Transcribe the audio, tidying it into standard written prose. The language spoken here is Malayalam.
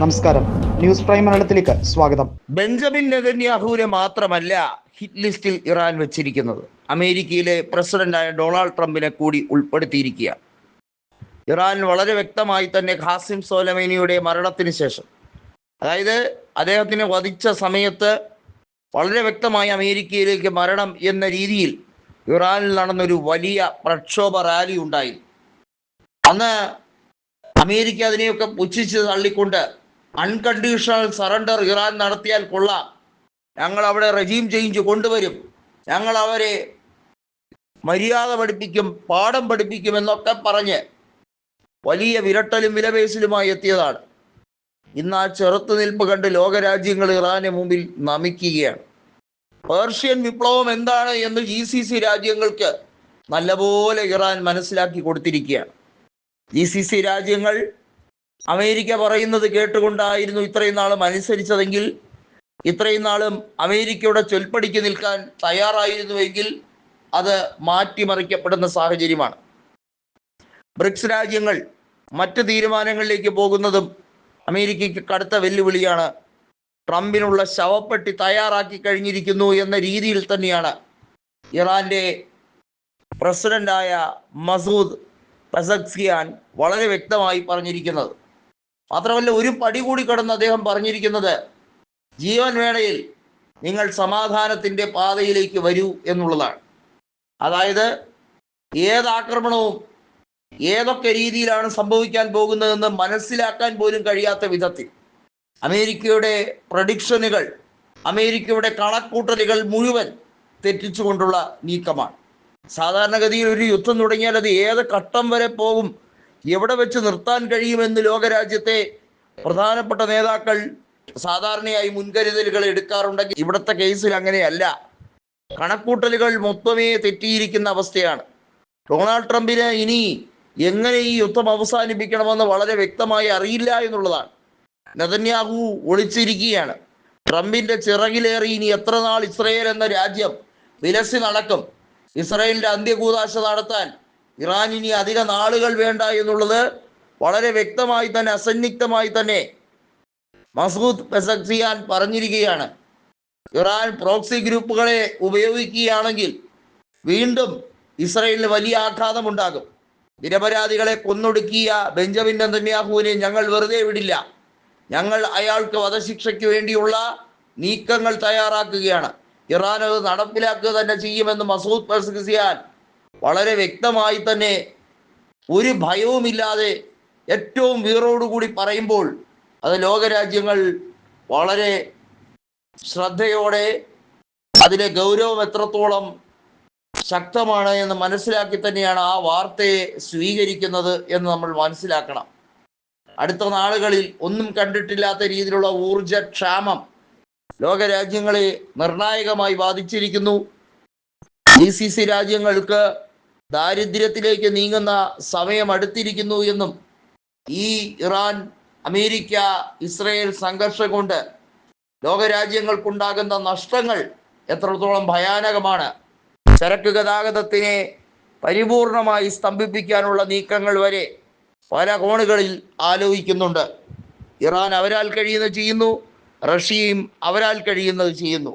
നമസ്കാരം, ന്യൂസ് പ്രൈം മലയാളത്തിലേക്ക് സ്വാഗതം. ബെഞ്ചമിൻ നെതന്യാഹുവിനെ മാത്രമല്ല ഹിറ്റ് ലിസ്റ്റിൽ ഇറാൻ വെച്ചിരിക്കുന്നത്, അമേരിക്കയിലെ പ്രസിഡന്റായ ഡൊണാൾഡ് ട്രംപിനെ കൂടി ഉൾപ്പെടുത്തിയിരിക്കുക. ഇറാൻ വളരെ വ്യക്തമായി തന്നെ ഖാസിം സോലമേനിയുടെ മരണത്തിന് ശേഷം, അതായത് അദ്ദേഹത്തിനെ വധിച്ച സമയത്ത് വളരെ വ്യക്തമായി അമേരിക്കയിലേക്ക് മരണം എന്ന രീതിയിൽ ഇറാനിൽ നടന്നൊരു വലിയ പ്രക്ഷോഭ റാലി ഉണ്ടായി. അന്ന് അമേരിക്ക അതിനെയൊക്കെ പുച്ഛിച്ച് തള്ളിക്കൊണ്ട് അൺകണ്ടീഷണൽ സറണ്ടർ ഇറാൻ നടത്തിയാൽ കൊള്ളാം, ഞങ്ങൾ അവിടെ റെജീം ചേഞ്ച് കൊണ്ടുവരും, ഞങ്ങൾ അവരെ മര്യാദ പഠിപ്പിക്കും, പാഠം പഠിപ്പിക്കും എന്നൊക്കെ പറഞ്ഞ് വലിയ വിരട്ടലും വിലപേശലുമായി എത്തിയതാണ്. ഇന്ന് ആ ചെറുത്തുനിൽപ്പ് കണ്ട് ലോകരാജ്യങ്ങൾ ഇറാന് മുമ്പിൽ നമിക്കുകയാണ്. പേർഷ്യൻ വിപ്ലവം എന്താണ് എന്ന് GCC രാജ്യങ്ങൾക്ക് നല്ലപോലെ ഇറാൻ മനസ്സിലാക്കി കൊടുത്തിരിക്കുകയാണ്. GCC രാജ്യങ്ങൾ അമേരിക്ക പറയുന്നത് കേട്ടുകൊണ്ടായിരുന്നു ഇത്രയും നാളും അനുസരിച്ചതെങ്കിൽ, ഇത്രയും നാളും അമേരിക്കയുടെ ചൊൽപ്പടിക്ക് നിൽക്കാൻ തയ്യാറായിരുന്നുവെങ്കിൽ അത് മാറ്റിമറിക്കപ്പെടുന്ന സാഹചര്യമാണ്. ബ്രിക്സ് രാജ്യങ്ങൾ മറ്റ് തീരുമാനങ്ങളിലേക്ക് പോകുന്നതും അമേരിക്കയ്ക്ക് കടുത്ത വെല്ലുവിളിയാണ്. ട്രംപിനുള്ള ശവപ്പെട്ടി തയ്യാറാക്കി കഴിഞ്ഞിരിക്കുന്നു എന്ന രീതിയിൽ തന്നെയാണ് ഇറാന്റെ പ്രസിഡന്റായ മസൂദ് പെസക്സിയാൻ വളരെ വ്യക്തമായി പറഞ്ഞിരിക്കുന്നത്. മാത്രമല്ല, ഒരു പടി കൂടി കടന്ന് അദ്ദേഹം പറഞ്ഞിരിക്കുന്നത്, ജീവൻ വേളയിൽ നിങ്ങൾ സമാധാനത്തിൻ്റെ പാതയിലേക്ക് വരൂ എന്നുള്ളതാണ്. അതായത് ഏതാക്രമണവും ഏതൊക്കെ രീതിയിലാണ് സംഭവിക്കാൻ പോകുന്നതെന്ന് മനസ്സിലാക്കാൻ പോലും കഴിയാത്ത വിധത്തിൽ അമേരിക്കയുടെ പ്രഡിക്ഷനുകൾ, അമേരിക്കയുടെ കണക്കൂട്ടലുകൾ മുഴുവൻ തെറ്റിച്ചുകൊണ്ടുള്ള നീക്കമാണ്. സാധാരണഗതിയിൽ ഒരു യുദ്ധം തുടങ്ങിയാൽ അത് ഏത് ഘട്ടം വരെ പോകും, എവിടെ വെച്ച് നിർത്താൻ കഴിയുമെന്ന് ലോകരാജ്യത്തെ പ്രധാനപ്പെട്ട നേതാക്കൾ സാധാരണയായി മുൻകരുതലുകൾ എടുക്കാറുണ്ടെങ്കിൽ ഇവിടുത്തെ കേസിൽ അങ്ങനെയല്ല. കണക്കൂട്ടലുകൾ മൊത്തമേ തെറ്റിയിരിക്കുന്ന അവസ്ഥയാണ്. ഡൊണാൾഡ് ട്രംപിന് ഇനി എങ്ങനെ ഈ യുദ്ധം അവസാനിപ്പിക്കണമെന്ന് വളരെ വ്യക്തമായി അറിയില്ല എന്നുള്ളതാണ്. നെതന്യാഹു ഒളിച്ചിരിക്കുകയാണ്. ട്രംപിന്റെ ചിറകിലേറി ഇനി എത്ര നാൾ ഇസ്രയേൽ എന്ന രാജ്യം വിലസി നടക്കും? ഇസ്രയേലിന്റെ അന്ത്യകൂദാശ നടത്താൻ ഇറാനിനി അധിക നാളുകൾ വേണ്ട എന്നുള്ളത് വളരെ വ്യക്തമായി തന്നെ, അസന്നിഗ്ധമായി തന്നെ മസൂദ് പെസക്സിയാൻ പറഞ്ഞിരിക്കുകയാണ്. ഇറാൻ പ്രോക്സി ഗ്രൂപ്പുകളെ ഉപയോഗിക്കുകയാണെങ്കിൽ വീണ്ടും ഇസ്രയേലിന് വലിയ ആഘാതമുണ്ടാകും. നിരപരാധികളെ കൊന്നൊടുക്കിയ ബെഞ്ചമിൻ നെതന്യാഹുവിനെ ഞങ്ങൾ വെറുതെ വിടില്ല, ഞങ്ങൾ അയാൾക്ക് വധശിക്ഷയ്ക്ക് വേണ്ടിയുള്ള നീക്കങ്ങൾ തയ്യാറാക്കുകയാണ്, ഇറാൻ അത് നടപ്പിലാക്കുക തന്നെ ചെയ്യുമെന്ന് മസൂദ് പെസക്സിയാൻ വളരെ വ്യക്തമായി തന്നെ, ഒരു ഭയവുമില്ലാതെ ഏറ്റവും വീറോടുകൂടി പറയുമ്പോൾ അത് ലോകരാജ്യങ്ങൾ വളരെ ശ്രദ്ധയോടെ അതിലെ ഗൗരവം എത്രത്തോളം ശക്തമാണ് എന്ന് മനസ്സിലാക്കി തന്നെയാണ് ആ വാർത്തയെ സ്വീകരിക്കുന്നത് എന്ന് നമ്മൾ മനസ്സിലാക്കണം. അടുത്ത നാളുകളിൽ ഒന്നും കണ്ടിട്ടില്ലാത്ത രീതിയിലുള്ള ഊർജക്ഷാമം ലോകരാജ്യങ്ങളെ നിർണായകമായി ബാധിച്ചിരിക്കുന്നു. GCC രാജ്യങ്ങൾക്ക് ദാരിദ്ര്യത്തിലേക്ക് നീങ്ങുന്ന സമയം അടുത്തിരിക്കുന്നു എന്നും, ഈ ഇറാൻ അമേരിക്ക ഇസ്രയേൽ സംഘർഷം കൊണ്ട് ലോകരാജ്യങ്ങൾക്കുണ്ടാകുന്ന നഷ്ടങ്ങൾ എത്രത്തോളം ഭയാനകമാണ്, ചരക്ക് ഗതാഗതത്തിനെ പരിപൂർണമായി സ്തംഭിപ്പിക്കാനുള്ള നീക്കങ്ങൾ വരെ പല കോണുകളിൽ ആലോചിക്കുന്നുണ്ട്. ഇറാൻ അവരാൽ കഴിയുന്നത് ചെയ്യുന്നു, റഷ്യയും അവരാൽ കഴിയുന്നത് ചെയ്യുന്നു.